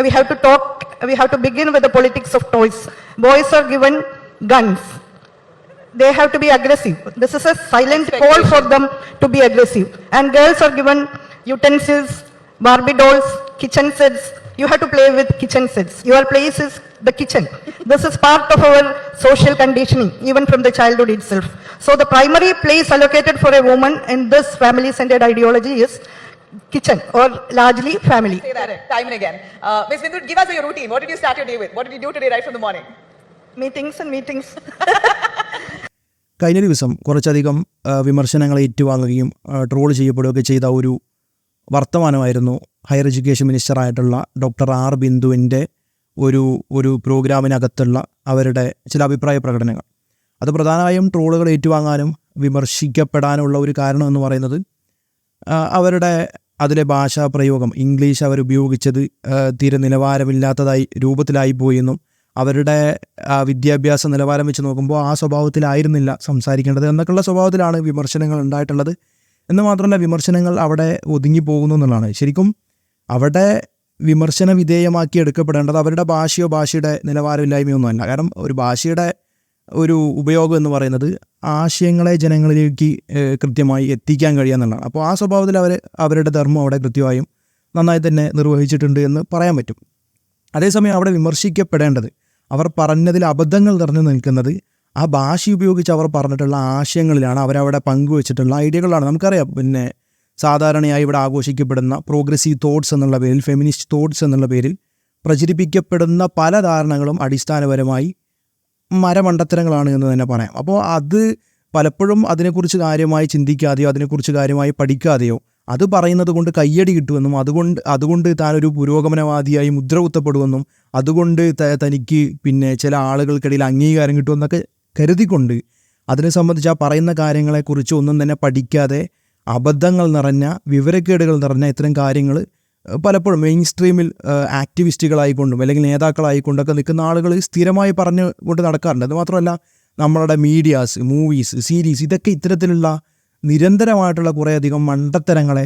We have to talk, we have to begin with the politics of toys. Boys are given guns. They have to be aggressive. This is a silent call for them to be aggressive. And girls are given utensils, Barbie dolls, kitchen sets. You have to play with kitchen sets. Your place is the kitchen. This is part of our social conditioning, even from the childhood itself. So the primary place allocated for a woman in this family-centered ideology is kitchen, or largely family. Say that time and again. Ms. Bindu, give us your routine. What did you start your day with? What did you do today right from the morning? Meetings and meetings. കഴിഞ്ഞ ദിവസം കുറച്ചധികം വിമർശനങ്ങൾ ഏറ്റുവാങ്ങുകയും troll ചെയ്യപ്പെടുകയൊക്കെ ചെയ്ത ഒരു വർത്തമാനമായിരുന്നു higher education മിനിസ്റ്ററായിട്ടുള്ള doctor R ബിന്ദുവിൻ്റെ ഒരു പ്രോഗ്രാമിനകത്തുള്ള അവരുടെ ചില അഭിപ്രായ പ്രകടനങ്ങൾ. അത് പ്രധാനമായും ട്രോളുകൾ ഏറ്റുവാങ്ങാനും വിമർശിക്കപ്പെടാനുള്ള ഒരു കാരണം എന്ന് പറയുന്നത് അവരുടെ അതിലെ ഭാഷാ പ്രയോഗം, ഇംഗ്ലീഷ് അവരുപയോഗിച്ചത് തീരെ നിലവാരമില്ലാത്തതായി രൂപത്തിലായി പോയെന്നും അവരുടെ വിദ്യാഭ്യാസ നിലവാരം വെച്ച് നോക്കുമ്പോൾ ആ സ്വഭാവത്തിലായിരുന്നില്ല സംസാരിക്കേണ്ടത് എന്നൊക്കെയുള്ള സ്വഭാവത്തിലാണ് വിമർശനങ്ങൾ ഉണ്ടായിട്ടുള്ളത്. എന്ന് മാത്രമല്ല, വിമർശനങ്ങൾ അവിടെ ഒതുങ്ങിപ്പോകുന്നു എന്നുള്ളതാണ്. ശരിക്കും അവിടെ വിമർശന വിധേയമാക്കി എടുക്കപ്പെടേണ്ടത് അവരുടെ ഭാഷയോ ഭാഷയുടെ നിലവാരമില്ലായ്മയൊന്നുമല്ല. കാരണം ഒരു ഭാഷയുടെ ഒരു ഉപയോഗം എന്ന് പറയുന്നത് ആശയങ്ങളെ ജനങ്ങളിലേക്ക് കൃത്യമായി എത്തിക്കാൻ കഴിയുക. അപ്പോൾ ആ സ്വഭാവത്തിൽ അവരുടെ ധർമ്മം അവിടെ കൃത്യമായും നന്നായി തന്നെ നിർവഹിച്ചിട്ടുണ്ട് എന്ന് പറയാൻ പറ്റും. അതേസമയം അവിടെ വിമർശിക്കപ്പെടേണ്ടത് അവർ പറഞ്ഞതിൽ അബദ്ധങ്ങൾ നിറഞ്ഞു നിൽക്കുന്നത് ആ ഭാഷ ഉപയോഗിച്ച് അവർ പറഞ്ഞിട്ടുള്ള ആശയങ്ങളിലാണ്, അവരവിടെ പങ്കുവച്ചിട്ടുള്ള ഐഡിയകളാണ്. നമുക്കറിയാം, പിന്നെ സാധാരണയായി ഇവിടെ ആഘോഷിക്കപ്പെടുന്ന പ്രോഗ്രസീവ് തോട്ട്സ് എന്നുള്ള പേരിൽ, ഫെമിനിസ്റ്റ് തോട്ട്സ് എന്നുള്ള പേരിൽ പ്രചരിപ്പിക്കപ്പെടുന്ന പല ധാരണകളും അടിസ്ഥാനപരമായി മരമണ്ടത്തരങ്ങളാണ് എന്ന് തന്നെ പറയാം. അപ്പോൾ അത് പലപ്പോഴും അതിനെക്കുറിച്ച് കാര്യമായി ചിന്തിക്കാതെയോ അതിനെക്കുറിച്ച് കാര്യമായി പഠിക്കാതെയോ അത് പറയുന്നത് കൊണ്ട് കയ്യടി കിട്ടുമെന്നും അതുകൊണ്ട് താനൊരു പുരോഗമനവാദിയായി മുദ്ര കുത്തപ്പെടുമെന്നും അതുകൊണ്ട് തനിക്ക് പിന്നെ ചില ആളുകൾക്കിടയിൽ അംഗീകാരം കിട്ടുമെന്നൊക്കെ കരുതിക്കൊണ്ട് അതിനെ സംബന്ധിച്ച് ആ പറയുന്ന കാര്യങ്ങളെക്കുറിച്ച് ഒന്നും തന്നെ പഠിക്കാതെ അബദ്ധങ്ങൾ നിറഞ്ഞ, വിവരക്കേടുകൾ നിറഞ്ഞ ഇത്തരം കാര്യങ്ങൾ പലപ്പോഴും മെയിൻ സ്ട്രീമിൽ ആക്ടിവിസ്റ്റുകളായിക്കൊണ്ടും അല്ലെങ്കിൽ നേതാക്കളായിക്കൊണ്ടൊക്കെ നിൽക്കുന്ന ആളുകൾ സ്ഥിരമായി പറഞ്ഞുകൊണ്ട് നടക്കാറുണ്ട്. അതുമാത്രമല്ല, നമ്മളുടെ മീഡിയാസ്, മൂവീസ്, സീരീസ്, ഇതൊക്കെ ഇത്തരത്തിലുള്ള നിരന്തരമായിട്ടുള്ള കുറേയധികം മണ്ടത്തരങ്ങളെ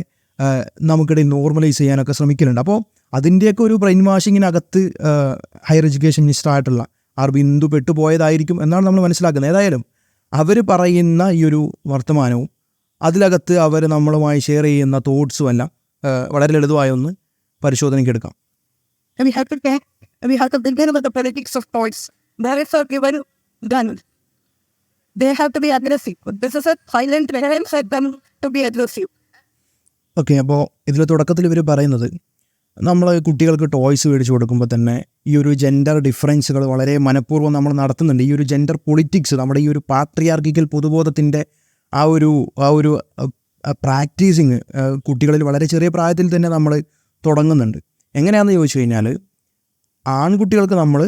നമുക്കിടയിൽ നോർമലൈസ് ചെയ്യാനൊക്കെ ശ്രമിക്കലുണ്ട്. അപ്പോൾ അതിൻ്റെയൊക്കെ ഒരു ബ്രെയിൻ വാഷിങ്ങിനകത്ത് ഹയർ എഡ്യൂക്കേഷൻ മിനിസ്റ്ററായിട്ടുള്ള ആർ ബിന്ദു പെട്ടുപോയതായിരിക്കും എന്നാണ് നമ്മൾ മനസ്സിലാക്കുന്നത്. ഏതായാലും അവർ പറയുന്ന ഈ ഒരു വർത്തമാനവും അതിലകത്ത് അവർ നമ്മളുമായി ഷെയർ ചെയ്യുന്ന തോട്ട്സും എല്ലാം വളരെ ലളിതമായ ഒന്ന് പരിശോധനയ്ക്ക് എടുക്കാം. We have to begin with the politics of toys. Boys are given guns. They have to be aggressive. This is a silent reference for them to be aggressive. Okay, അപ്പോൾ ഇതിൽ തുടക്കത്തിൽ ഇവർ പറയുന്നത് നമ്മൾ കുട്ടികൾക്ക് ടോയ്സ് മേടിച്ച് കൊടുക്കുമ്പോൾ തന്നെ ഈ ഒരു ജെൻഡർ ഡിഫറൻസുകൾ വളരെ മനഃപൂർവ്വം നമ്മൾ നടത്തുന്നുണ്ട്. ഈ ഒരു ജെൻഡർ പൊളിറ്റിക്സ്, നമ്മുടെ ഈ ഒരു പാട്രിയാർക്കിക്കൽ പൊതുബോധത്തിൻ്റെ ആ ഒരു പ്രാക്ടീസിങ് കുട്ടികളിൽ വളരെ ചെറിയ പ്രായത്തിൽ തന്നെ നമ്മൾ തുടങ്ങുന്നുണ്ട്. എങ്ങനെയാണെന്ന് ചോദിച്ചു കഴിഞ്ഞാൽ, ആൺകുട്ടികൾക്ക് നമ്മൾ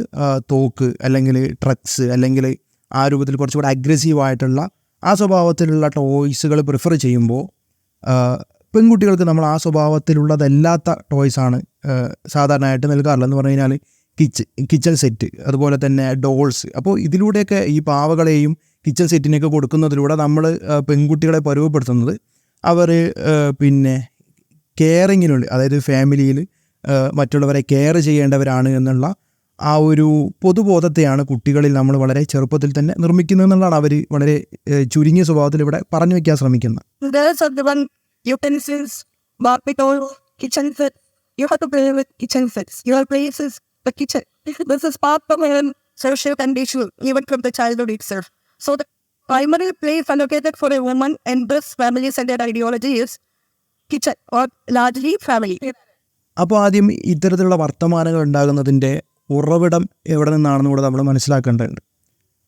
തോക്ക് അല്ലെങ്കിൽ ട്രക്സ് അല്ലെങ്കിൽ ആ രൂപത്തിൽ കുറച്ചുകൂടെ അഗ്രസീവായിട്ടുള്ള ആ സ്വഭാവത്തിലുള്ള ടോയ്സുകൾ പ്രിഫർ ചെയ്യുമ്പോൾ പെൺകുട്ടികൾക്ക് നമ്മൾ ആ സ്വഭാവത്തിലുള്ളതല്ലാത്ത ടോയ്സാണ് സാധാരണയായിട്ട് നൽകാറുള്ളത്. എന്ന് പറഞ്ഞു കഴിഞ്ഞാൽ കിച്ചൺ സെറ്റ്, അതുപോലെ തന്നെ ഡോൾസ്. അപ്പോൾ ഇതിലൂടെയൊക്കെ ഈ പാവകളെയും കിച്ചൺ സെറ്റിനെയൊക്കെ കൊടുക്കുന്നതിലൂടെ നമ്മൾ പെൺകുട്ടികളെ പരുവപ്പെടുത്തുന്നത് അവർ പിന്നെ കെയറിങ്ങിനുള്ള, അതായത് ഫാമിലിയിൽ മറ്റുള്ളവരെ കെയർ ചെയ്യേണ്ടവരാണ് എന്നുള്ള ആ ഒരു പൊതുബോധത്തെയാണ് കുട്ടികളിൽ നമ്മൾ വളരെ ചെറുപ്പത്തിൽ തന്നെ നിർമ്മിക്കുന്നത് എന്നുള്ളതാണ് അവർ വളരെ ചുരുങ്ങിയ സ്വഭാവത്തിൽ ഇവിടെ പറഞ്ഞു വയ്ക്കാൻ ശ്രമിക്കുന്നത്. Utensils, Barbie dolls, kitchen sets. You have to play with kitchen sets. Your place is the kitchen. This is part of a social condition, even from the childhood itself. So the primary place allocated for a woman in this family-centered ideology is kitchen, or largely family. അപ്പോൾ ആദ്യം ഇത്തരത്തിലുള്ള വർത്തമാനങ്ങൾ ഉണ്ടാകുന്നതിൻ്റെ ഉറവിടം എവിടെ നിന്നാണെന്ന് കൂടെ നമ്മൾ മനസ്സിലാക്കേണ്ടതുണ്ട്.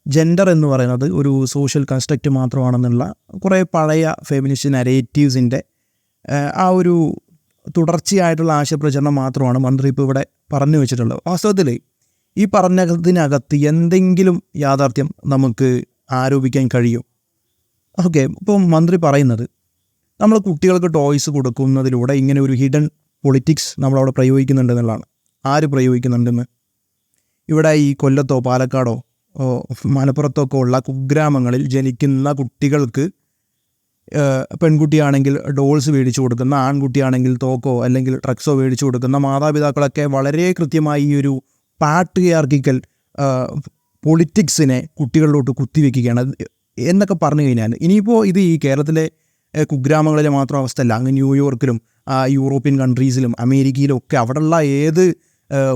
ജെൻഡർ എന്ന് പറയുന്നത് ഒരു സോഷ്യൽ കൺസ്ട്രക്റ്റ് മാത്രമാണെന്നുള്ള കുറേ പഴയ ഫെമിനിസ്റ്റ് നരേറ്റീവ്സിൻ്റെ ആ ഒരു തുടർച്ചയായിട്ടുള്ള ആശയപ്രചരണം മാത്രമാണ് മന്ത്രി ഇപ്പോൾ ഇവിടെ പറഞ്ഞു വെച്ചിട്ടുള്ളത്. വാസ്തവത്തിൽ ഈ പറഞ്ഞതിനകത്ത് എന്തെങ്കിലും യാഥാർത്ഥ്യം നമുക്ക് ആരോപിക്കാൻ കഴിയും? ഓക്കെ, ഇപ്പോൾ മന്ത്രി പറയുന്നത് നമ്മൾ കുട്ടികൾക്ക് ടോയ്സ് കൊടുക്കുന്നതിലൂടെ ഇങ്ങനെ ഒരു ഹിഡൻ പൊളിറ്റിക്സ് നമ്മളവിടെ പ്രയോഗിക്കുന്നുണ്ടെന്നുള്ളതാണ്. ആര് പ്രയോഗിക്കുന്നുണ്ടെന്ന്? ഇവിടെ ഈ കൊല്ലത്തോ പാലക്കാടോ മലപ്പുറത്തൊക്കെ ഉള്ള കുഗ്രാമങ്ങളിൽ ജനിക്കുന്ന കുട്ടികൾക്ക് പെൺകുട്ടിയാണെങ്കിൽ ഡോൾസ് മേടിച്ചു കൊടുക്കുന്ന, ആൺകുട്ടിയാണെങ്കിൽ തോക്കോ അല്ലെങ്കിൽ ഡ്രഗ്സോ മേടിച്ചു കൊടുക്കുന്ന മാതാപിതാക്കളൊക്കെ വളരെ കൃത്യമായി ഈ ഒരു പാട്രിയാർക്കിക്കൽ പൊളിറ്റിക്സിനെ കുട്ടികളിലോട്ട് കുത്തിവെക്കുകയാണ് എന്നൊക്കെ പറഞ്ഞു കഴിഞ്ഞാൽ ഇനിയിപ്പോൾ ഇത് ഈ കേരളത്തിലെ കുഗ്രാമങ്ങളിലെ മാത്രം അവസ്ഥയല്ല, അങ്ങ് ന്യൂയോർക്കിലും യൂറോപ്യൻ കൺട്രീസിലും അമേരിക്കയിലും ഒക്കെ അവിടെയുള്ള ഏത്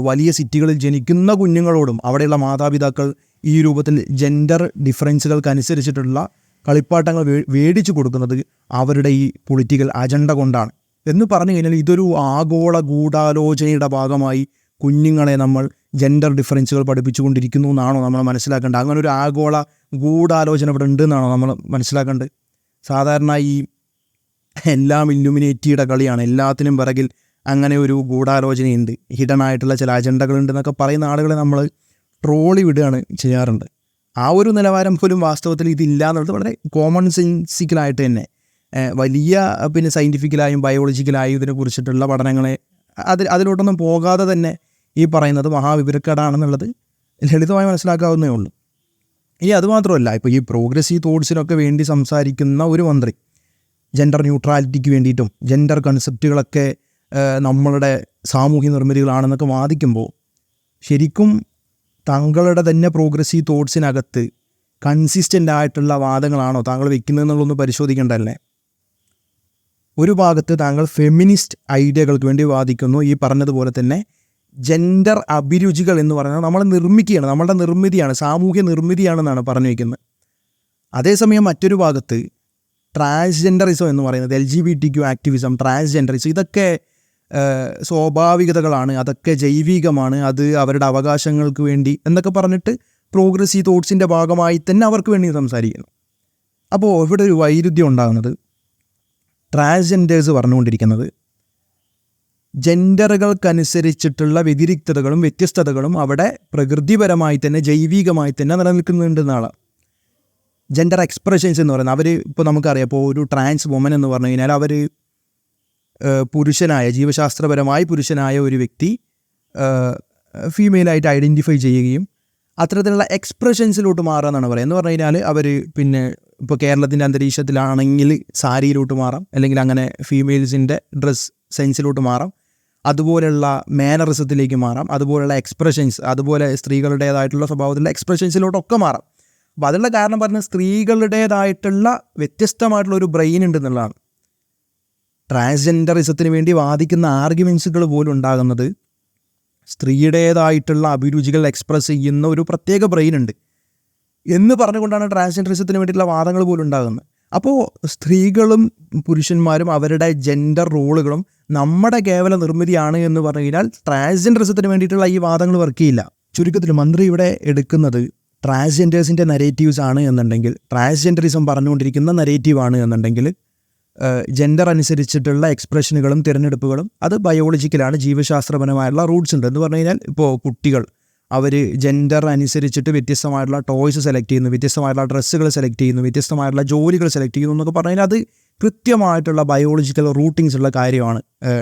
വലിയ സിറ്റികളിൽ ജനിക്കുന്ന കുഞ്ഞുങ്ങളോടും അവിടെയുള്ള മാതാപിതാക്കൾ ഈ രൂപത്തിൽ ജെൻഡർ ഡിഫറൻസുകൾക്കനുസരിച്ചിട്ടുള്ള കളിപ്പാട്ടങ്ങൾ മേടിച്ചു കൊടുക്കുന്നത് അവരുടെ ഈ പൊളിറ്റിക്കൽ അജണ്ട കൊണ്ടാണ് എന്ന് പറഞ്ഞു കഴിഞ്ഞാൽ ഇതൊരു ആഗോള ഗൂഢാലോചനയുടെ ഭാഗമായി കുഞ്ഞുങ്ങളെ നമ്മൾ ജെൻഡർ ഡിഫറൻസുകൾ പഠിപ്പിച്ചുകൊണ്ടിരിക്കുന്നു എന്നാണോ നമ്മൾ മനസ്സിലാക്കേണ്ടത്? അങ്ങനെ ഒരു ആഗോള ഗൂഢാലോചന ഇവിടെ ഉണ്ട് എന്നാണോ നമ്മൾ മനസ്സിലാക്കേണ്ടത്? സാധാരണ ഈ എല്ലാം ഇല്ലുമിനേറ്റിയുടെ കളിയാണ്, എല്ലാത്തിനും പിറകിൽ അങ്ങനെ ഒരു ഗൂഢാലോചനയുണ്ട്, ഹിഡൻ ആയിട്ടുള്ള ചില അജണ്ടകളുണ്ട് എന്നൊക്കെ പറയുന്ന ആളുകളെ നമ്മൾ ട്രോളി വിടുകയാണ് ചെയ്യാറുണ്ട്. ആ ഒരു നിലവാരം പോലും വാസ്തവത്തിൽ ഇതില്ല എന്നുള്ളത് വളരെ കോമൺ സെൻസിക്കലായിട്ട് തന്നെ വലിയ പിന്നെ സയൻറ്റിഫിക്കലായും ബയോളജിക്കലായും ഇതിനെക്കുറിച്ചിട്ടുള്ള പഠനങ്ങളെ അതിലോട്ടൊന്നും പോകാതെ തന്നെ ഈ പറയുന്നത് മഹാവിവരക്കേടാണെന്നുള്ളത് ലളിതമായി മനസ്സിലാക്കാവുന്നേ ഉള്ളൂ. ഇനി അതുമാത്രമല്ല, ഇപ്പോൾ ഈ പ്രോഗ്രസീവ് തോട്ട്സിനൊക്കെ വേണ്ടി സംസാരിക്കുന്ന ഒരു മന്ത്രി ജെൻഡർ ന്യൂട്രാലിറ്റിക്ക് വേണ്ടിയിട്ടും ജെൻഡർ കൺസെപ്റ്റുകളൊക്കെ നമ്മളുടെ സാമൂഹ്യ നിർമ്മിതികളാണെന്നൊക്കെ വാദിക്കുമ്പോൾ ശരിക്കും താങ്കളുടെ തന്നെ പ്രോഗ്രസീവ് തോട്ട്സിനകത്ത് കൺസിസ്റ്റൻ്റ് ആയിട്ടുള്ള വാദങ്ങളാണോ താങ്കൾ വെക്കുന്നതെന്നുള്ളതൊന്ന് പരിശോധിക്കേണ്ടതല്ലേ? ഒരു ഭാഗത്ത് താങ്കൾ ഫെമിനിസ്റ്റ് ഐഡിയകൾക്ക് വേണ്ടി വാദിക്കുന്നു, ഈ പറഞ്ഞതുപോലെ തന്നെ ജെൻഡർ അഭിരുചികൾ എന്ന് പറയുന്നത് നമ്മൾ നിർമ്മിക്കുകയാണ്, നമ്മളുടെ നിർമ്മിതിയാണ്, സാമൂഹ്യ നിർമ്മിതിയാണെന്നാണ് പറഞ്ഞു വയ്ക്കുന്നത്. അതേസമയം മറ്റൊരു ഭാഗത്ത് ട്രാൻസ്ജെൻഡറിസം എന്ന് പറയുന്നത് LGBTQ ആക്ടിവിസം, ട്രാൻസ്ജെൻഡറിസം ഇതൊക്കെ സ്വാഭാവികതകളാണ്, അതൊക്കെ ജൈവികമാണ്, അത് അവരുടെ അവകാശങ്ങൾക്ക് വേണ്ടി എന്നൊക്കെ പറഞ്ഞിട്ട് പ്രോഗ്രസീവ് തോട്ട്സിൻ്റെ ഭാഗമായി തന്നെ അവർക്ക് വേണ്ടി സംസാരിക്കുന്നു. അപ്പോൾ ഇവിടെ ഒരു വൈരുദ്ധ്യം ഉണ്ടാകുന്നത് ട്രാൻസ്ജെൻഡേഴ്സ് പറഞ്ഞുകൊണ്ടിരിക്കുന്നത് ജെൻഡറുകൾക്കനുസരിച്ചിട്ടുള്ള വ്യതിരിക്തതകളും വ്യത്യസ്തതകളും അവിടെ പ്രകൃതിപരമായി തന്നെ ജൈവികമായി തന്നെ നിലനിൽക്കുന്നുണ്ടെന്നാണ്. ജെൻഡർ എക്സ്പ്രഷൻസ് എന്ന് പറയുന്നത് അവർ ഇപ്പോൾ നമുക്കറിയാം, ഇപ്പോൾ ഒരു ട്രാൻസ് വുമൻ എന്ന് പറഞ്ഞു കഴിഞ്ഞാൽ അവർ പുരുഷനായ ജീവശാസ്ത്രപരമായി പുരുഷനായ ഒരു വ്യക്തി ഫീമെയിലായിട്ട് ഐഡൻറ്റിഫൈ ചെയ്യുകയും അത്തരത്തിലുള്ള എക്സ്പ്രഷൻസിലോട്ട് മാറുക എന്നാണ് പറയുക. എന്ന് പറഞ്ഞു കഴിഞ്ഞാൽ അവർ പിന്നെ ഇപ്പോൾ കേരളത്തിൻ്റെ അന്തരീക്ഷത്തിലാണെങ്കിൽ സാരിയിലോട്ട് മാറാം, അല്ലെങ്കിൽ അങ്ങനെ ഫീമെയിൽസിൻ്റെ ഡ്രസ് സെൻസിലോട്ട് മാറാം, അതുപോലെയുള്ള മാനറിസത്തിലേക്ക് മാറാം, അതുപോലെയുള്ള എക്സ്പ്രഷൻസ്, അതുപോലെ സ്ത്രീകളുടേതായിട്ടുള്ള സ്വഭാവത്തിലുള്ള എക്സ്പ്രഷൻസിലോട്ടൊക്കെ മാറാം. അപ്പോൾ അതിനുള്ള കാരണം പറഞ്ഞാൽ സ്ത്രീകളുടേതായിട്ടുള്ള വ്യത്യസ്തമായിട്ടുള്ള ഒരു ബ്രെയിൻ ഉണ്ടെന്നുള്ളതാണ്. ട്രാൻസ്ജെൻഡറിസത്തിന് വേണ്ടി വാദിക്കുന്ന ആർഗ്യുമെൻസുകൾ പോലും ഉണ്ടാകുന്നത് സ്ത്രീയുടേതായിട്ടുള്ള അഭിരുചികൾ എക്സ്പ്രസ് ചെയ്യുന്ന ഒരു പ്രത്യേക ബ്രെയിൻ ഉണ്ട് എന്ന് പറഞ്ഞുകൊണ്ടാണ് ട്രാൻസ്ജെൻഡറിസത്തിന് വേണ്ടിയിട്ടുള്ള വാദങ്ങൾ പോലും ഉണ്ടാകുന്നത്. അപ്പോൾ സ്ത്രീകളും പുരുഷന്മാരും അവരുടെ ജെൻഡർ റോളുകളും നമ്മുടെ കേവല നിർമ്മിതിയാണ് എന്ന് പറഞ്ഞു കഴിഞ്ഞാൽ ട്രാൻസ്ജെൻഡറിസത്തിന് വേണ്ടിയിട്ടുള്ള ഈ വാദങ്ങൾ വർക്ക് ചെയ്യില്ല. ചുരുക്കത്തിൽ മന്ത്രി ഇവിടെ എടുക്കുന്നത് ട്രാൻസ്ജെൻഡേഴ്സിൻ്റെ നരേറ്റീവ്സ് ആണ് എന്നുണ്ടെങ്കിൽ, ട്രാൻസ്ജെൻഡറിസം പറഞ്ഞുകൊണ്ടിരിക്കുന്ന നരേറ്റീവാണ് എന്നുണ്ടെങ്കിൽ ജെൻഡർ അനുസരിച്ചിട്ടുള്ള എക്സ്പ്രഷനുകളും തിരഞ്ഞെടുപ്പുകളും അത് ബയോളജിക്കലാണ്, ജീവശാസ്ത്രപരമായിട്ടുള്ള റൂട്ട്സ് ഉണ്ട് എന്ന് പറഞ്ഞു കഴിഞ്ഞാൽ ഇപ്പോൾ കുട്ടികൾ അവർ ജെൻഡർ അനുസരിച്ചിട്ട് വ്യത്യസ്തമായിട്ടുള്ള ടോയ്സ് സെലക്ട് ചെയ്യുന്നു, വ്യത്യസ്തമായിട്ടുള്ള ഡ്രസ്സുകൾ സെലക്ട് ചെയ്യുന്നു, വ്യത്യസ്തമായിട്ടുള്ള ജോലികൾ സെലക്ട് ചെയ്യുന്നു എന്നൊക്കെ പറഞ്ഞു കഴിഞ്ഞാൽ അത് കൃത്യമായിട്ടുള്ള ബയോളജിക്കൽ റൂട്ടിങ്സ് ഉള്ള കാര്യമാണ്.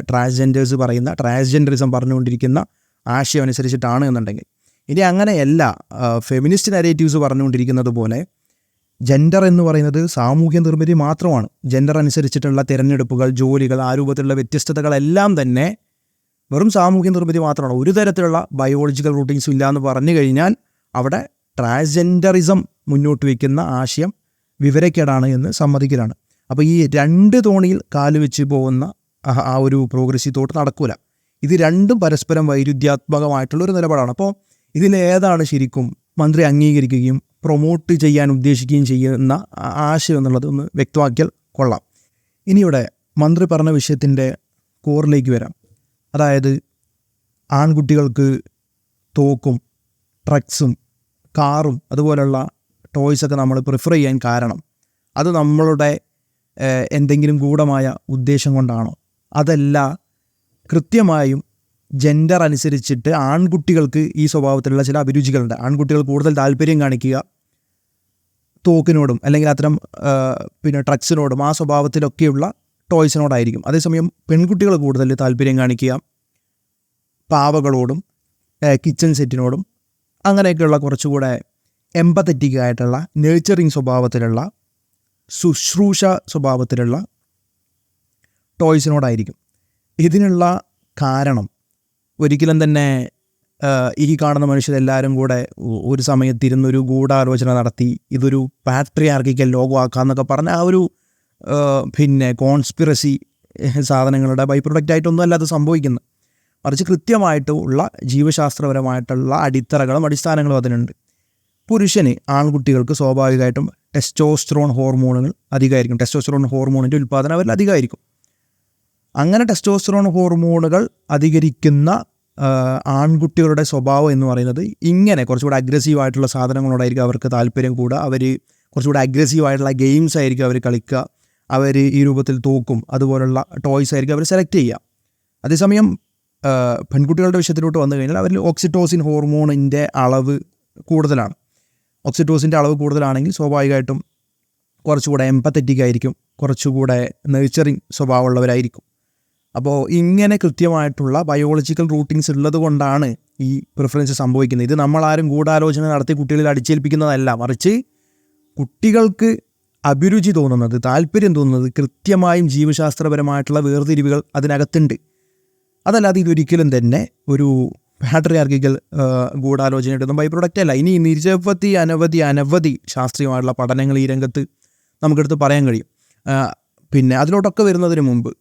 ട്രാൻസ്ജെൻഡേഴ്സ് പറയുന്ന ട്രാൻസ്ജെൻഡറിസം പറഞ്ഞുകൊണ്ടിരിക്കുന്ന ആശയം അനുസരിച്ചിട്ടാണ് എന്നുണ്ടെങ്കിൽ, ഇനി അങ്ങനെയല്ല ഫെമിനിസ്റ്റ് നരേറ്റീവ്സ് പറഞ്ഞുകൊണ്ടിരിക്കുന്നത് പോലെ ജെൻഡർ എന്ന് പറയുന്നത് സാമൂഹ്യ നിർമ്മിതി മാത്രമാണ്. ജെൻഡർ അനുസരിച്ചിട്ടുള്ള തിരഞ്ഞെടുപ്പുകൾ, ജോലികൾ, ആ രൂപത്തിലുള്ള വ്യത്യസ്തതകളെല്ലാം തന്നെ വെറും സാമൂഹ്യ നിർമ്മിതി മാത്രമാണ്, ഒരു തരത്തിലുള്ള ബയോളജിക്കൽ റൂട്ടിങ്സും ഇല്ല എന്ന് പറഞ്ഞു കഴിഞ്ഞാൽ അവിടെ ട്രാൻസ്ജെൻഡറിസം മുന്നോട്ട് വയ്ക്കുന്ന ആശയം വിവരക്കേടാണ് എന്ന് സമ്മതിക്കലാണ്. അപ്പോൾ ഈ രണ്ട് തോണിയിൽ കാലുവെച്ച് പോകുന്ന ആ ഒരു പ്രോഗ്രസീവ് തോട്ട് നടക്കൂല. ഇത് രണ്ടും പരസ്പരം വൈരുദ്ധ്യാത്മകമായിട്ടുള്ളൊരു നിലപാടാണ്. അപ്പോൾ ഇതിലേതാണ് ശരിക്കും മന്ത്രി അംഗീകരിക്കുകയും പ്രൊമോട്ട് ചെയ്യാൻ ഉദ്ദേശിക്കുകയും ചെയ്യുന്ന ആശയം എന്നുള്ളത് ഒന്ന് വ്യക്തമാക്കിയാൽ കൊള്ളാം. ഇനിയിവിടെ മന്ത്രി പറഞ്ഞ വിഷയത്തിൻ്റെ കോറിലേക്ക് വരാം. അതായത് ആൺകുട്ടികൾക്ക് തോക്കും ട്രക്സും കാറും അതുപോലെയുള്ള ടോയ്സൊക്കെ നമ്മൾ പ്രിഫർ ചെയ്യാൻ കാരണം അത് നമ്മളുടെ എന്തെങ്കിലും ഗൂഢമായ ഉദ്ദേശം കൊണ്ടാണോ? അതല്ല, കൃത്യമായും ജെൻഡർ അനുസരിച്ചിട്ട് ആൺകുട്ടികൾക്ക് ഈ സ്വഭാവത്തിലുള്ള ചില അഭിരുചികളുണ്ട്. ആൺകുട്ടികൾ കൂടുതൽ താല്പര്യം കാണിക്കുക തോക്കിനോടും അല്ലെങ്കിൽ അത്തരം പിന്നെ ട്രക്സിനോടും ആ സ്വഭാവത്തിലൊക്കെയുള്ള ടോയ്സിനോടായിരിക്കും. അതേസമയം പെൺകുട്ടികൾ കൂടുതൽ താല്പര്യം കാണിക്കുക പാവകളോടും കിച്ചൺ സെറ്റിനോടും അങ്ങനെയൊക്കെയുള്ള കുറച്ചുകൂടെ എമ്പത്തറ്റിക് ആയിട്ടുള്ള നേച്ചറിങ് സ്വഭാവത്തിലുള്ള ശുശ്രൂഷ സ്വഭാവത്തിലുള്ള ടോയ്സിനോടായിരിക്കും. ഇതിനുള്ള കാരണം ഒരിക്കലും തന്നെ ഈ കാണുന്ന മനുഷ്യരെല്ലാവരും കൂടെ ഒരു സമയത്തിരുന്നൊരു ഗൂഢാലോചന നടത്തി ഇതൊരു പാട്രിയാർക്കിക്കൽ ലോകമാക്കാമെന്നൊക്കെ പറഞ്ഞ ആ ഒരു കോൺസ്പിറസി സാധനങ്ങളുടെ ബൈ പ്രൊഡക്റ്റായിട്ടൊന്നും അല്ല അത് സംഭവിക്കുന്നത്. മറിച്ച് കൃത്യമായിട്ടുള്ള ജീവശാസ്ത്രപരമായിട്ടുള്ള അടിത്തറകളും അടിസ്ഥാനങ്ങളും അതിനുണ്ട്. പുരുഷന് ആൺകുട്ടികൾക്ക് സ്വാഭാവികമായിട്ടും ടെസ്റ്റോസ്റ്ററോൺ ഹോർമോണുകൾ അധികമായിരിക്കും. ടെസ്റ്റോസ്റ്ററോൺ ഹോർമോണിൻ്റെ ഉൽപ്പാദനം അവരിൽ അധികമായിരിക്കും. അങ്ങനെ ടെസ്റ്റോസ്റ്ററോൺ ഹോർമോണുകൾ അധികരിക്കുന്ന ആൺകുട്ടികളുടെ സ്വഭാവം എന്ന് പറയുന്നത് ഇങ്ങനെ കുറച്ചുകൂടെ അഗ്രസീവായിട്ടുള്ള സാധനങ്ങളോടായിരിക്കും അവർക്ക് താല്പര്യം കൂടുക. അവർ കുറച്ചുകൂടെ അഗ്രസീവായിട്ടുള്ള ഗെയിംസ് ആയിരിക്കും അവർ കളിക്കുക. അവർ ഈ രൂപത്തിൽ തോക്കും അതുപോലുള്ള ടോയ്സ് ആയിരിക്കും അവർ സെലക്ട് ചെയ്യുക. അതേസമയം പെൺകുട്ടികളുടെ വിഷയത്തിലോട്ട് വന്നു കഴിഞ്ഞാൽ അവരിൽ ഓക്സിറ്റോസിൻ ഹോർമോണിൻ്റെ അളവ് കൂടുതലാണ്. ഓക്സിറ്റോസിൻ്റെ അളവ് കൂടുതലാണെങ്കിൽ സ്വാഭാവികമായിട്ടും കുറച്ചുകൂടെ എംപത്തറ്റിക് ആയിരിക്കും, കുറച്ചുകൂടെ നേച്ചറിങ് സ്വഭാവമുള്ളവരായിരിക്കും. അപ്പോൾ ഇങ്ങനെ കൃത്യമായിട്ടുള്ള ബയോളജിക്കൽ റൂട്ടിങ്സ് ഉള്ളത് കൊണ്ടാണ് ഈ പ്രിഫറൻസ് സംഭവിക്കുന്നത്. ഇത് നമ്മളാരും ഗൂഢാലോചന നടത്തി കുട്ടികളിൽ അടിച്ചേൽപ്പിക്കുന്നതല്ല, മറിച്ച് കുട്ടികൾക്ക് അഭിരുചി തോന്നുന്നത്, താല്പര്യം തോന്നുന്നത് കൃത്യമായും ജീവശാസ്ത്രപരമായിട്ടുള്ള വേർതിരിവുകൾ അതിനകത്തുണ്ട്. അതല്ലാതെ ഇതൊരിക്കലും തന്നെ ഒരു പാട്രിയാർക്കിക്കൽ ഗൂഢാലോചനയുടെ ബൈ പ്രൊഡക്റ്റ് അല്ല. ഇനി നിരവധി അനവധി ശാസ്ത്രീയമായിട്ടുള്ള പഠനങ്ങൾ ഈ രംഗത്ത് നമുക്കെടുത്ത് പറയാൻ കഴിയും. അതിലോട്ടൊക്കെ വരുന്നതിന് മുമ്പ്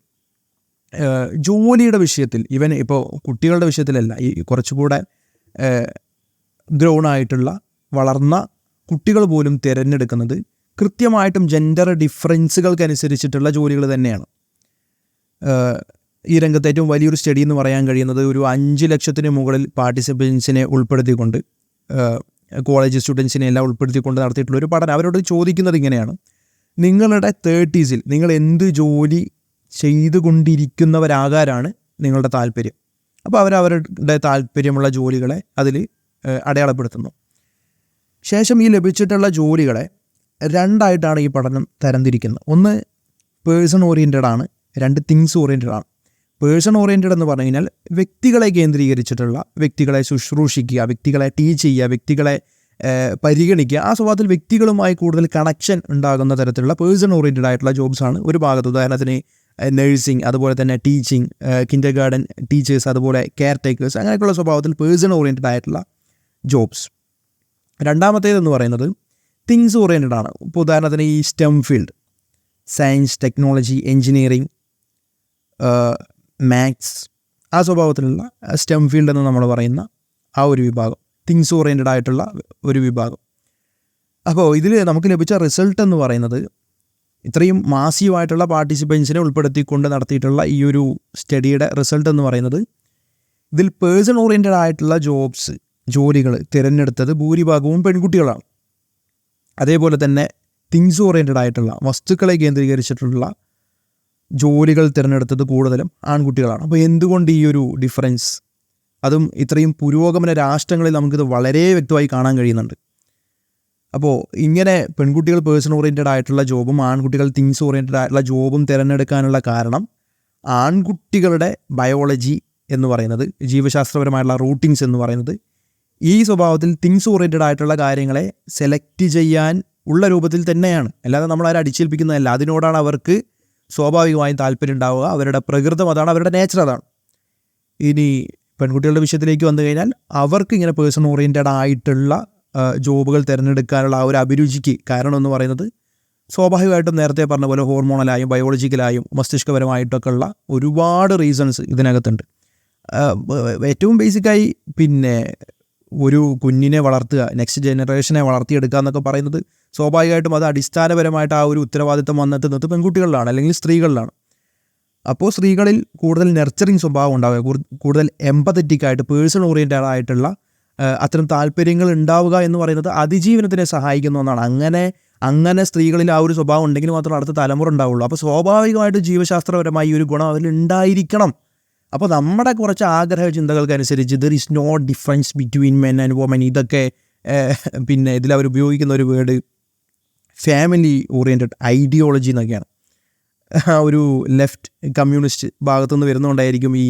ജോലിയുടെ വിഷയത്തിൽ ഇപ്പോൾ കുട്ടികളുടെ വിഷയത്തിലല്ല, ഈ കുറച്ചുകൂടെ ഗ്രൗണായിട്ടുള്ള വളർന്ന കുട്ടികൾ പോലും തിരഞ്ഞെടുക്കുന്നത് കൃത്യമായിട്ടും ജെൻഡർ ഡിഫറൻസുകൾക്കനുസരിച്ചിട്ടുള്ള ജോലികൾ തന്നെയാണ്. ഈ രംഗത്ത് ഏറ്റവും വലിയൊരു സ്റ്റഡി എന്ന് പറയാൻ കഴിയുന്നത് ഒരു 5 ലക്ഷത്തിന് മുകളിൽ പാർട്ടിസിപ്പൻസിനെ ഉൾപ്പെടുത്തിക്കൊണ്ട് കോളേജ് സ്റ്റുഡൻസിനെ എല്ലാം ഉൾപ്പെടുത്തിക്കൊണ്ട് നടത്തിയിട്ടുള്ള ഒരു പഠനം. അവരോട് ചോദിക്കുന്നത് ഇങ്ങനെയാണ്: നിങ്ങളുടെ 30s നിങ്ങൾ എന്ത് ജോലി ചെയ്തുകൊണ്ടിരിക്കുന്നവരാകാനാണ് നിങ്ങളുടെ താല്പര്യം? അപ്പോൾ അവരവരുടെ താല്പര്യമുള്ള ജോലികളെ അതിൽ അടയാളപ്പെടുത്തുന്നു. ശേഷം ഈ ലഭിച്ചിട്ടുള്ള ജോലികളെ 2ആയിട്ടാണ് ഈ പഠനം തരംതിരിക്കുന്നത്. ഒന്ന് പേഴ്സൺ ഓറിയൻറ്റഡ് ആണ്, 2 തിങ്സ് ഓറിയൻറ്റഡ് ആണ്. പേഴ്സൺ ഓറിയൻറ്റഡ് എന്ന് പറഞ്ഞു കഴിഞ്ഞാൽ വ്യക്തികളെ കേന്ദ്രീകരിച്ചിട്ടുള്ള, വ്യക്തികളെ ശുശ്രൂഷിക്കുക, വ്യക്തികളെ ടീച്ച് ചെയ്യുക, വ്യക്തികളെ പരിഗണിക്കുക, ആ സ്വഭാവത്തിൽ വ്യക്തികളുമായി കൂടുതൽ കണക്ഷൻ ഉണ്ടാകുന്ന തരത്തിലുള്ള പേഴ്സൺ ഓറിയൻറ്റഡ് ആയിട്ടുള്ള ജോബ്സാണ് ഒരു ഭാഗത്ത്. ഉദാഹരണത്തിന് നഴ്സിംഗ്, അതുപോലെ തന്നെ ടീച്ചിങ്, കിൻഡർ ഗാർഡൻ ടീച്ചേഴ്സ്, അതുപോലെ കെയർ ടേക്കേഴ്സ്, അങ്ങനെയൊക്കെയുള്ള സ്വഭാവത്തിൽ പേഴ്സൺ ഓറിയൻറ്റഡ് ആയിട്ടുള്ള ജോബ്സ്. രണ്ടാമത്തേതെന്ന് പറയുന്നത് തിങ്സ് ഓറിയൻറ്റഡ് ആണ്. ഇപ്പോൾ ഉദാഹരണത്തിന് ഈ stem field, science, technology, engineering, maths, ആ സ്വഭാവത്തിലുള്ള സ്റ്റെം ഫീൽഡ് എന്ന് നമ്മൾ പറയുന്ന ആ ഒരു വിഭാഗം, തിങ്സ് ഓറിയൻറ്റഡ് ആയിട്ടുള്ള ഒരു വിഭാഗം. അപ്പോൾ ഇതിൽ നമുക്ക് ലഭിച്ച റിസൾട്ട് എന്ന് പറയുന്നത്, ഇത്രയും മാസീവായിട്ടുള്ള പാർട്ടിസിപ്പൻസിനെ ഉൾപ്പെടുത്തിക്കൊണ്ട് നടത്തിയിട്ടുള്ള ഈ ഒരു സ്റ്റഡിയുടെ റിസൾട്ട് എന്ന് പറയുന്നത്, ഇതിൽ പേഴ്സൺ ഓറിയൻറ്റഡ് ആയിട്ടുള്ള ജോലികൾ തിരഞ്ഞെടുത്തത് ഭൂരിഭാഗവും പെൺകുട്ടികളാണ്. അതേപോലെ തന്നെ തിങ്സ് ഓറിയൻറ്റഡ് ആയിട്ടുള്ള, വസ്തുക്കളെ കേന്ദ്രീകരിച്ചിട്ടുള്ള ജോലികൾ തിരഞ്ഞെടുത്തത് കൂടുതലും ആൺകുട്ടികളാണ്. അപ്പോൾ എന്തുകൊണ്ട് ഈ ഒരു ഡിഫറൻസ്? അതും ഇത്രയും പുരോഗമന രാഷ്ട്രങ്ങളിൽ നമുക്കിത് വളരെ വ്യക്തമായി കാണാൻ കഴിയുന്നുണ്ട്. അപ്പോൾ ഇങ്ങനെ പെൺകുട്ടികൾ പേഴ്സൺ ഓറിയൻറ്റഡ് ആയിട്ടുള്ള ജോബും ആൺകുട്ടികൾ തിങ്സ് ഓറിയൻറ്റഡ് ആയിട്ടുള്ള ജോബും തിരഞ്ഞെടുക്കാനുള്ള കാരണം, ആൺകുട്ടികളുടെ ബയോളജി എന്ന് പറയുന്നത്, ജീവശാസ്ത്രപരമായിട്ടുള്ള റൂട്ടിങ്സ് എന്ന് പറയുന്നത് ഈ സ്വഭാവത്തിൽ തിങ്സ് ഓറിയൻറ്റഡ് ആയിട്ടുള്ള കാര്യങ്ങളെ സെലക്ട് ചെയ്യാൻ ഉള്ള രൂപത്തിൽ തന്നെയാണ്. അല്ലാതെ നമ്മളാരും അടിച്ചേൽപ്പിക്കുന്നതല്ല. അതിനോടാണ് അവർക്ക് സ്വാഭാവികമായും താല്പര്യം ഉണ്ടാവുക. അവരുടെ പ്രകൃതം അതാണ്, അവരുടെ നേച്ചർ അതാണ്. ഇനി പെൺകുട്ടികളുടെ വിഷയത്തിലേക്ക് വന്നു കഴിഞ്ഞാൽ അവർക്ക് ഇങ്ങനെ പേഴ്സൺ ഓറിയൻറ്റഡ് ആയിട്ടുള്ള ജോബുകൾ തിരഞ്ഞെടുക്കാനുള്ള ആ ഒരു അഭിരുചിക്ക് കാരണം എന്ന് പറയുന്നത്, സ്വാഭാവികമായിട്ടും നേരത്തെ പറഞ്ഞ പോലെ ഹോർമോണലായും ബയോളജിക്കലായും മസ്തിഷ്കപരമായിട്ടൊക്കെ ഉള്ള ഒരുപാട് റീസൺസ് ഇതിനകത്തുണ്ട്. ഏറ്റവും ബേസിക്കായി ഒരു കുഞ്ഞിനെ വളർത്തുക, നെക്സ്റ്റ് ജനറേഷനെ വളർത്തിയെടുക്കുക എന്നൊക്കെ പറയുന്നത് സ്വാഭാവികമായിട്ടും അത് അടിസ്ഥാനപരമായിട്ട് ആ ഒരു ഉത്തരവാദിത്തം വന്നെത്തുന്നത് പെൺകുട്ടികളിലാണ്, അല്ലെങ്കിൽ സ്ത്രീകളിലാണ്. അപ്പോൾ സ്ത്രീകളിൽ കൂടുതൽ നെർച്ചറിങ് സ്വഭാവം ഉണ്ടാവുക, കൂടുതൽ എംപത്തറ്റിക് ആയിട്ട് പേഴ്സൺ ഓറിയൻറ്റഡ് ആയിട്ടുള്ള അത്തരം താല്പര്യങ്ങൾ ഉണ്ടാവുക എന്ന് പറയുന്നത് അതിജീവനത്തിനെ സഹായിക്കുന്ന ഒന്നാണ്. അങ്ങനെ സ്ത്രീകളിൽ ആ ഒരു സ്വഭാവം ഉണ്ടെങ്കിൽ മാത്രമേ അടുത്ത തലമുറ ഉണ്ടാവുള്ളൂ. അപ്പോൾ സ്വാഭാവികമായിട്ട് ജീവശാസ്ത്രപരമായി ഒരു ഗുണം അതിൽ ഉണ്ടായിരിക്കണം. അപ്പോൾ നമ്മുടെ കുറച്ച് ആഗ്രഹ ചിന്തകൾക്കനുസരിച്ച് there is no difference between men and women, ഇതൊക്കെ ഇതിലവർ ഉപയോഗിക്കുന്ന ഒരു വേർഡ് ഫാമിലി ഓറിയൻറ്റഡ് ഐഡിയോളജി എന്നൊക്കെയാണ്. ഒരു ലെഫ്റ്റ് കമ്മ്യൂണിസ്റ്റ് ഭാഗത്തുനിന്ന് വരുന്നതുകൊണ്ടായിരിക്കും ഈ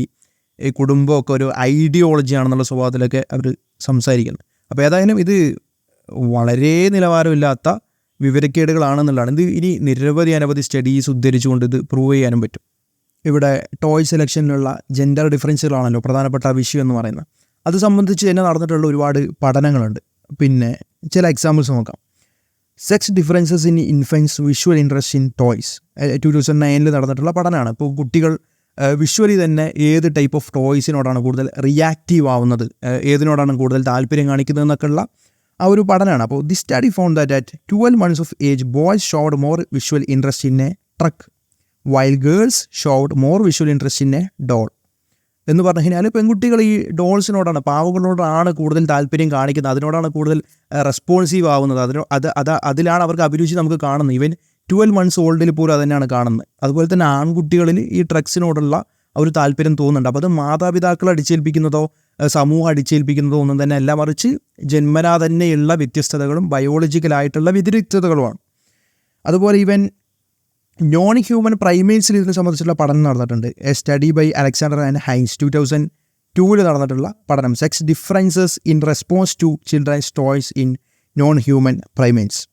കുടുംബമൊക്കെ ഒരു ഐഡിയോളജി ആണെന്നുള്ള സ്വഭാവത്തിലൊക്കെ അവർ സംസാരിക്കുന്നത്. അപ്പോൾ ഏതായാലും ഇത് വളരെ നിലവാരമില്ലാത്ത, വിവരക്കേടുകളാണെന്നുള്ളതാണ്. ഇത് ഇനി നിരവധി അനവധി സ്റ്റഡീസ് ഉദ്ധരിച്ചുകൊണ്ട് ഇത് പ്രൂവ് ചെയ്യാനും പറ്റും. ഇവിടെ ടോയ് സെലക്ഷനിലുള്ള ജെൻഡർ ഡിഫറൻസുകളാണല്ലോ പ്രധാനപ്പെട്ട വിഷയം എന്ന് പറയുന്നത്. അത് സംബന്ധിച്ച് തന്നെ നടന്നിട്ടുള്ള ഒരുപാട് പഠനങ്ങളുണ്ട്. പിന്നെ ചില എക്സാമ്പിൾസ് നോക്കാം. Sex differences in infants visual interest in toys 2009 നടന്നിട്ടുള്ള പഠനമാണ്. ഇപ്പോൾ കുട്ടികൾ വിഷ്വലി തന്നെ ഏത് ടൈപ്പ് ഓഫ് ടോയ്സിനോടാണ് കൂടുതൽ റിയാക്റ്റീവ് ആവുന്നത്, ഏതിനോടാണ് കൂടുതൽ താല്പര്യം കാണിക്കുന്നത് എന്നൊക്കെയുള്ള ആ ഒരു പഠനമാണ്. അപ്പോൾ the study found that at 12 months of age boys showed more visual interest in a truck while girls showed more visual interest in a doll. എന്ന് പറഞ്ഞു കഴിഞ്ഞാൽ പെൺകുട്ടികൾ ഈ ഡോൾസിനോടാണ്, പാവകളോടാണ് കൂടുതൽ താല്പര്യം കാണിക്കുന്നത്, അതിനോടാണ് കൂടുതൽ റെസ്പോൺസീവ് ആവുന്നത്, അതിലാണ് അവർക്ക് അഭിരുചി നമുക്ക് കാണുന്നത്. ഈവൻ 12 months ഓൾഡിൽ പോലും അത് തന്നെയാണ് കാണുന്നത്. അതുപോലെ തന്നെ ആൺകുട്ടികളിൽ ഈ ട്രക്സിനോടുള്ള ഒരു താല്പര്യം തോന്നുന്നുണ്ട്. അപ്പോൾ അത് മാതാപിതാക്കൾ അടിച്ചേൽപ്പിക്കുന്നതോ സമൂഹം അടിച്ചേൽപ്പിക്കുന്നതോ ഒന്നും തന്നെ അല്ല, മറിച്ച് ജന്മനാ തന്നെയുള്ള വ്യത്യസ്തതകളും ബയോളജിക്കലായിട്ടുള്ള വ്യതിരിക്തതകളുമാണ്. അതുപോലെ ഈവൻ നോൺ ഹ്യൂമൻ പ്രൈമേറ്റ്സിൽ ഇതിനെ സംബന്ധിച്ചുള്ള പഠനം നടന്നിട്ടുണ്ട്. A study by Alexander and Hines 2002 നടന്നിട്ടുള്ള പഠനം. Sex differences in response to children's toys in non human primates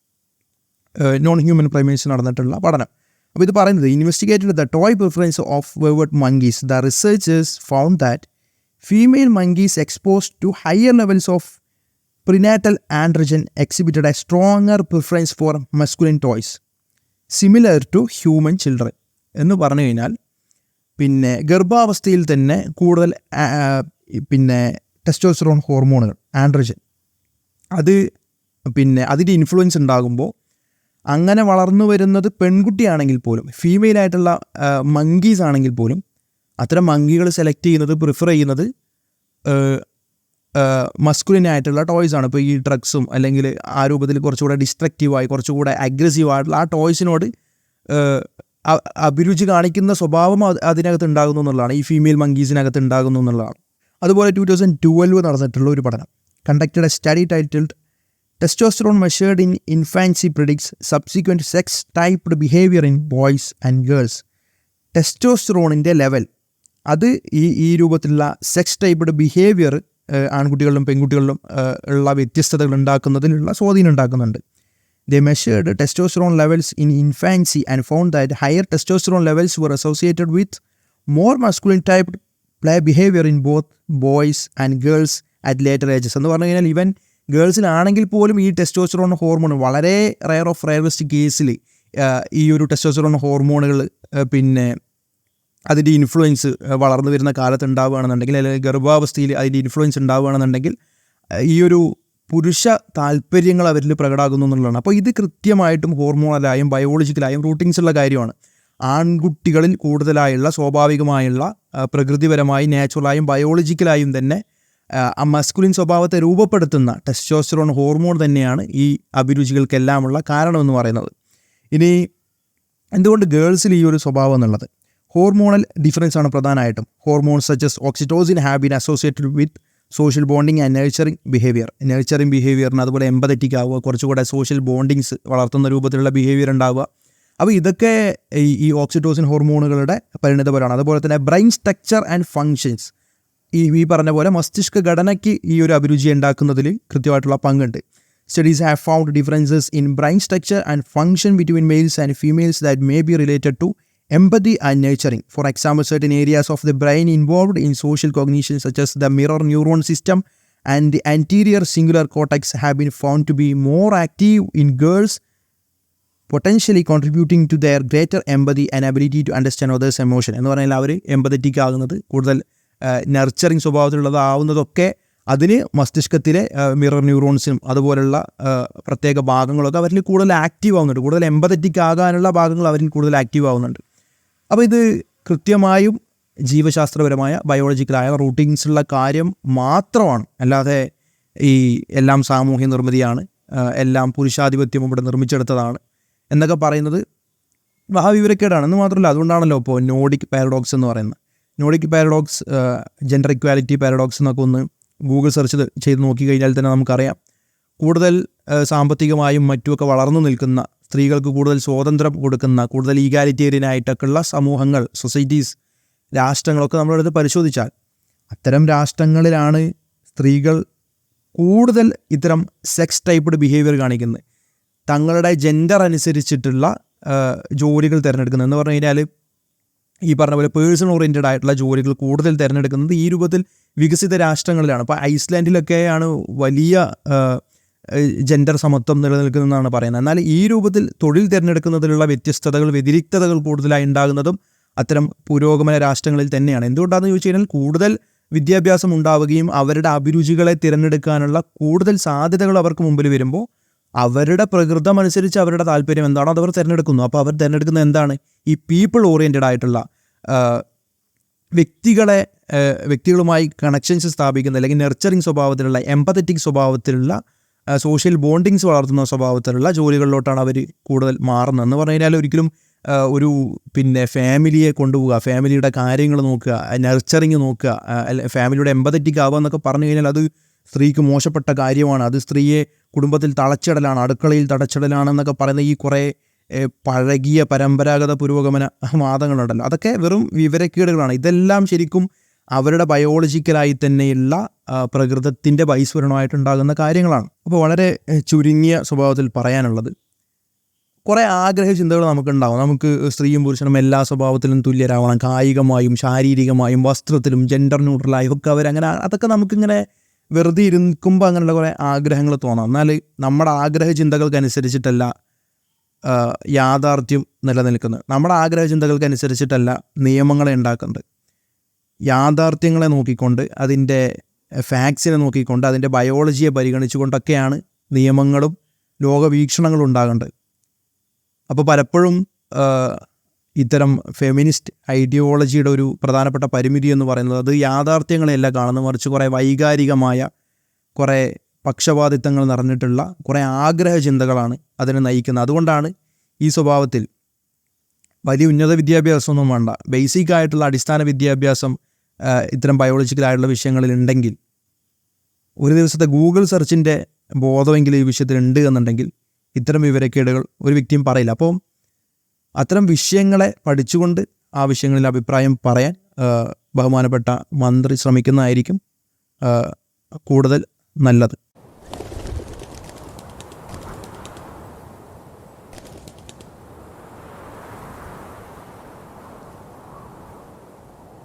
നടന്നിട്ടുള്ള പഠനം. അപ്പോൾ ഇത് പറയുന്നത് investigated the toy preference of vervet monkeys. The researchers found that female monkeys exposed to higher levels of prenatal androgen exhibited a stronger preference for masculine toys similar to human children. എന്ന് പറഞ്ഞു കഴിഞ്ഞാൽ പിന്നെ ഗർഭാവസ്ഥയിൽ തന്നെ കൂടുതൽ പിന്നെ testosterone ഹോർമോണുകൾ androgen അതിൻ്റെ ഇൻഫ്ലുവൻസ് ഉണ്ടാകുമ്പോൾ അങ്ങനെ വളർന്നു വരുന്നത് പെൺകുട്ടിയാണെങ്കിൽ പോലും, ഫീമെയിലായിട്ടുള്ള മങ്കീസ് ആണെങ്കിൽ പോലും അത്തരം മങ്കികൾ സെലക്ട് ചെയ്യുന്നത്, പ്രിഫർ ചെയ്യുന്നത് മസ്കുലിനായിട്ടുള്ള ടോയ്സാണ്. ഇപ്പോൾ ഈ ഡ്രഗ്സും അല്ലെങ്കിൽ ആ രൂപത്തിൽ കുറച്ചുകൂടെ ഡിസ്ട്രക്റ്റീവായി കുറച്ചുകൂടെ അഗ്രസീവായിട്ടുള്ള ആ ടോയ്സിനോട് അഭിരുചി കാണിക്കുന്ന സ്വഭാവം അതിനകത്ത് ഉണ്ടാകുന്നു എന്നുള്ളതാണ്, ഈ ഫീമെയിൽ മങ്കീസിനകത്ത് ഉണ്ടാകുന്നു എന്നുള്ളതാണ്. അതുപോലെ 2012 നടന്നിട്ടുള്ള ഒരു പഠനം. Conducted a study titled testosterone measured in infancy predicts subsequent sex typed behaviour in boys and girls. ടെസ്റ്റോസ്റ്ററോണിൻ്റെ ലെവൽ അത് ഈ രൂപത്തിലുള്ള സെക്സ് ടൈപ്ഡ് ബിഹേവിയർ ആൺകുട്ടികളിലും പെൺകുട്ടികളിലും ഉള്ള വ്യത്യസ്തതകൾ ഉണ്ടാക്കുന്നതിലുള്ള സ്വാധീനം ഉണ്ടാക്കുന്നുണ്ട്. They measured testosterone levels in infancy and found that higher testosterone levels were associated with more masculine typed play behavior in both boys and girls at later ages. എന്ന് പറഞ്ഞു കഴിഞ്ഞാൽ even ഗേൾസിലാണെങ്കിൽ പോലും ഈ ടെസ്റ്റോസ്റ്ററോൺ ഹോർമോൺ വളരെ റയറിസ്റ്റ് കേസിൽ ഈ ഒരു testosterone ഹോർമോണുകൾ പിന്നെ അതിൻ്റെ ഇൻഫ്ലുവൻസ് വളർന്നു വരുന്ന കാലത്ത് ഉണ്ടാവുകയാണെന്നുണ്ടെങ്കിൽ, അല്ലെങ്കിൽ ഗർഭാവസ്ഥയിൽ അതിൻ്റെ ഇൻഫ്ലുവൻസ് ഉണ്ടാവുകയാണെന്നുണ്ടെങ്കിൽ ഈ ഒരു പുരുഷ താല്പര്യങ്ങൾ അവരിൽ പ്രകടമാകുന്നു എന്നുള്ളതാണ്. അപ്പോൾ ഇത് കൃത്യമായിട്ടും ഹോർമോണലായും ബയോളജിക്കലായും റൂട്ടിങ്സ് ഉള്ള കാര്യമാണ്. ആൺകുട്ടികളിൽ കൂടുതലായുള്ള സ്വാഭാവികമായുള്ള പ്രകൃതിപരമായി നാച്ചുറലായും ബയോളജിക്കലായും തന്നെ മസ്കുലിൻ സ്വഭാവത്തെ രൂപപ്പെടുത്തുന്ന ടെസ്റ്റോസ്റ്ററോൺ ഹോർമോൺ തന്നെയാണ് ഈ അഭിരുചികൾക്കെല്ലാമുള്ള കാരണമെന്ന് പറയുന്നത്. ഇനി എന്തുകൊണ്ട് ഗേൾസിൽ ഈ ഒരു സ്വഭാവം എന്നുള്ളത്, ഹോർമോണൽ ഡിഫറൻസ് ആണ് പ്രധാനമായിട്ടും. Hormones such as oxytocin have been associated with social bonding and nurturing ബിഹേവിയറിന് അതുപോലെ എമ്പതറ്റിക് ആവുക, കുറച്ചുകൂടെ സോഷ്യൽ ബോണ്ടിങ്സ് വളർത്തുന്ന രൂപത്തിലുള്ള ബിഹേവിയർ ഉണ്ടാവുക. അപ്പോൾ ഇതൊക്കെ ഈ ഓക്സിറ്റോസിൻ ഹോർമോണുകളുടെ പരിണിതപരമാണ്. അതുപോലെ തന്നെ ബ്രെയിൻ സ്ട്രക്ചർ ആൻഡ് ഫങ്ഷൻസ്, ഈ പറഞ്ഞ പോലെ മസ്തിഷ്ക ഘടനയ്ക്ക് ഈ ഒരു അഭിരുചി ഉണ്ടാക്കുന്നതിൽ കൃത്യമായിട്ടുള്ള പങ്കുണ്ട്. Studies have found differences in brain structure and function between males and females that may be related to empathy and nurturing. For example, certain areas of the brain involved in social cognition such as the mirror neuron system and the anterior cingulate cortex have been found to be more active in girls, potentially contributing to their greater empathy and ability to understand others' emotion. എന്ന് പറഞ്ഞാൽ അവർ empathetic ആകുന്നത്, കൂടുതൽ nurturing സ്വഭാവത്തിലുള്ളതാവുന്നതൊക്കെ അതിന് മസ്തിഷ്കത്തിലെ mirror ന്യൂറോൺസിനും അതുപോലുള്ള പ്രത്യേക ഭാഗങ്ങളൊക്കെ അവരിൽ കൂടുതൽ ആക്റ്റീവ് ആവുന്നുണ്ട്. കൂടുതൽ എമ്പതറ്റിക് ആകാനുള്ള ഭാഗങ്ങൾ അവരിൽ കൂടുതൽ ആക്റ്റീവ് ആവുന്നുണ്ട്. അപ്പോൾ ഇത് കൃത്യമായും ജീവശാസ്ത്രപരമായ ബയോളജിക്കലായ റൂട്ടിങ്സുള്ള കാര്യം മാത്രമാണ്. അല്ലാതെ ഈ എല്ലാം സാമൂഹ്യ നിർമ്മിതിയാണ്, എല്ലാം പുരുഷാധിപത്യം ഇവിടെ നിർമ്മിച്ചെടുത്തതാണ് എന്നൊക്കെ പറയുന്നത് മഹാവിവരക്കേടാണ്. എന്ന് മാത്രമല്ല, അതുകൊണ്ടാണല്ലോ ഇപ്പോൾ നോഡിക് പാരഡോക്സ് എന്ന് പറയുന്നത്. Nordic paradox, gender equality paradox എന്നൊക്കെ ഒന്ന് ഗൂഗിൾ സെർച്ച് ചെയ്ത് നോക്കിക്കഴിഞ്ഞാൽ തന്നെ നമുക്കറിയാം, കൂടുതൽ സാമ്പത്തികമായും മറ്റുമൊക്കെ വളർന്നു നിൽക്കുന്ന, സ്ത്രീകൾക്ക് കൂടുതൽ സ്വാതന്ത്ര്യം കൊടുക്കുന്ന, കൂടുതൽ ഈഗാലിറ്റേറിയൻ ആയിട്ടൊക്കെയുള്ള സമൂഹങ്ങൾ, സൊസൈറ്റീസ്, രാഷ്ട്രങ്ങളൊക്കെ നമ്മളെടുത്ത് പരിശോധിച്ചാൽ അത്തരം രാഷ്ട്രങ്ങളിലാണ് സ്ത്രീകൾ കൂടുതൽ ഇത്തരം സെക്സ് ടൈപ്പ്ഡ് ബിഹേവിയർ കാണിക്കുന്നത്. തങ്ങളുടെ ജെൻഡർ അനുസരിച്ചിട്ടുള്ള ജോലികൾ തിരഞ്ഞെടുക്കുന്നത്. എന്ന് പറഞ്ഞു കഴിഞ്ഞാൽ ഈ പറഞ്ഞ പോലെ പേഴ്സൺ ഓറിയൻറ്റഡ് ആയിട്ടുള്ള ജോലികൾ കൂടുതൽ തിരഞ്ഞെടുക്കുന്നത് ഈ രൂപത്തിൽ വികസിത രാഷ്ട്രങ്ങളിലാണ്. അപ്പോൾ ഐസ്ലാൻഡിലൊക്കെയാണ് വലിയ ജെൻഡർ സമത്വം നിലനിൽക്കുന്നതെന്നാണ് പറയുന്നത്. എന്നാൽ ഈ രൂപത്തിൽ തൊഴിൽ തിരഞ്ഞെടുക്കുന്നതിലുള്ള വ്യത്യസ്തതകൾ, വ്യതിരിക്തതകൾ കൂടുതലായി ഉണ്ടാകുന്നതും അത്തരം പുരോഗമന രാഷ്ട്രങ്ങളിൽ തന്നെയാണ്. എന്തുകൊണ്ടാണെന്ന് ചോദിച്ചു കഴിഞ്ഞാൽ കൂടുതൽ വിദ്യാഭ്യാസം ഉണ്ടാവുകയും അവരുടെ അഭിരുചികളെ തിരഞ്ഞെടുക്കാനുള്ള കൂടുതൽ സാധ്യതകൾ അവർക്ക് മുമ്പിൽ വരുമ്പോൾ അവരുടെ പ്രകൃതം അനുസരിച്ച് അവരുടെ താല്പര്യം എന്താണോ അതവർ തിരഞ്ഞെടുക്കുന്നു. അപ്പോൾ അവർ തിരഞ്ഞെടുക്കുന്നത് എന്താണ്? ഈ പീപ്പിൾ ഓറിയൻറ്റഡ് ആയിട്ടുള്ള വ്യക്തികളുമായി കണക്ഷൻസ് സ്ഥാപിക്കുന്ന, അല്ലെങ്കിൽ നെർച്ചറിങ് സ്വഭാവത്തിലുള്ള, എംപത്തറ്റിക് സ്വഭാവത്തിലുള്ള, സോഷ്യൽ ബോണ്ടിങ്സ് വളർത്തുന്ന സ്വഭാവത്തിലുള്ള ജോലികളിലോട്ടാണ് അവർ കൂടുതൽ മാറുന്നത്. എന്ന് പറഞ്ഞു കഴിഞ്ഞാൽ ഒരിക്കലും ഒരു ഫാമിലിയെ കൊണ്ടുപോവുക, ഫാമിലിയുടെ കാര്യങ്ങൾ നോക്കുക, നർച്ചറിങ് നോക്കുക, ഫാമിലിയുടെ എംപത്തറ്റിക് ആവുക എന്നൊക്കെ പറഞ്ഞു കഴിഞ്ഞാൽ അത് സ്ത്രീക്ക് മോശപ്പെട്ട കാര്യമാണ്. അത് സ്ത്രീയെ കുടുംബത്തിൽ തളച്ചിടലാണ്, അടുക്കളയിൽ തളച്ചിടലാണെന്നൊക്കെ പറയുന്ന ഈ കുറേ പഴകിയ പരമ്പരാഗത പുരോഗമന വാദങ്ങളുണ്ടല്ലോ, അതൊക്കെ വെറും വിവരക്കേടുകളാണ്. ഇതെല്ലാം ശരിക്കും അവരുടെ ബയോളജിക്കലായി തന്നെയുള്ള പ്രകൃതത്തിൻ്റെ ബഹിസ്ഫുരണമായിട്ടുണ്ടാകുന്ന കാര്യങ്ങളാണ്. അപ്പോൾ വളരെ ചുരുങ്ങിയ സ്വഭാവത്തിൽ പറയാനുള്ളത്, കുറേ ആഗ്രഹ ചിന്തകൾ നമുക്കുണ്ടാവും. നമുക്ക് സ്ത്രീയും പുരുഷനും എല്ലാ സ്വഭാവത്തിലും തുല്യരാവണം, കായികമായും ശാരീരികമായും വസ്ത്രത്തിലും ജെൻഡർ ന്യൂട്രലായും ഒക്കെ അവരങ്ങനെ, അതൊക്കെ നമുക്കിങ്ങനെ വെറുതെ ഇരിക്കുമ്പോൾ അങ്ങനെയുള്ള കുറേ ആഗ്രഹങ്ങൾ തോന്നാം. എന്നാൽ നമ്മുടെ ആഗ്രഹ ചിന്തകൾക്കനുസരിച്ചിട്ടല്ല യാഥാർത്ഥ്യം നിലനിൽക്കുന്നത്. നമ്മുടെ ആഗ്രഹ ചിന്തകൾക്കനുസരിച്ചിട്ടല്ല നിയമങ്ങളെ ഉണ്ടാക്കുന്നത്. യാഥാർത്ഥ്യങ്ങളെ നോക്കിക്കൊണ്ട്, അതിൻ്റെ ഫാക്ട്സിനെ നോക്കിക്കൊണ്ട്, അതിൻ്റെ ബയോളജിയെ പരിഗണിച്ചുകൊണ്ടൊക്കെയാണ് നിയമങ്ങളും ലോകവീക്ഷണങ്ങളും ഉണ്ടാകേണ്ടത്. അപ്പോൾ പലപ്പോഴും ഇത്തരം ഫെമിനിസ്റ്റ് ഐഡിയോളജിയുടെ ഒരു പ്രധാനപ്പെട്ട പരിമിതി എന്ന് പറയുന്നത് അത് യാഥാർത്ഥ്യങ്ങളെയല്ല കാണുന്നത്, മറിച്ച് കുറേ വൈകാരികമായ, കുറേ പക്ഷപാതിത്വങ്ങൾ നിറഞ്ഞിട്ടുള്ള കുറേ ആഗ്രഹ ചിന്തകളാണ് അതിനെ നയിക്കുന്നത്. അതുകൊണ്ടാണ് ഈ സ്വഭാവത്തിൽ വലിയ ഉന്നത വിദ്യാഭ്യാസമൊന്നും വേണ്ട, ബേസിക് ആയിട്ടുള്ള അടിസ്ഥാന വിദ്യാഭ്യാസം ഇത്തരം ബയോളജിക്കലായിട്ടുള്ള വിഷയങ്ങളിൽ ഉണ്ടെങ്കിൽ, ഒരു ദിവസത്തെ ഗൂഗിൾ സെർച്ചിൻ്റെ ബോധമെങ്കിലും ഈ വിഷയത്തിൽ ഉണ്ട് എന്നുണ്ടെങ്കിൽ ഇത്തരം വിവരക്കേടുകൾ ഒരു വ്യക്തിയും പറയില്ല. അപ്പോൾ അത്തരം വിഷയങ്ങളെ പഠിച്ചുകൊണ്ട് ആ വിഷയങ്ങളിൽ അഭിപ്രായം പറയാൻ ബഹുമാനപ്പെട്ട മന്ത്രി ശ്രമിക്കുന്നതായിരിക്കും കൂടുതൽ നല്ലത്.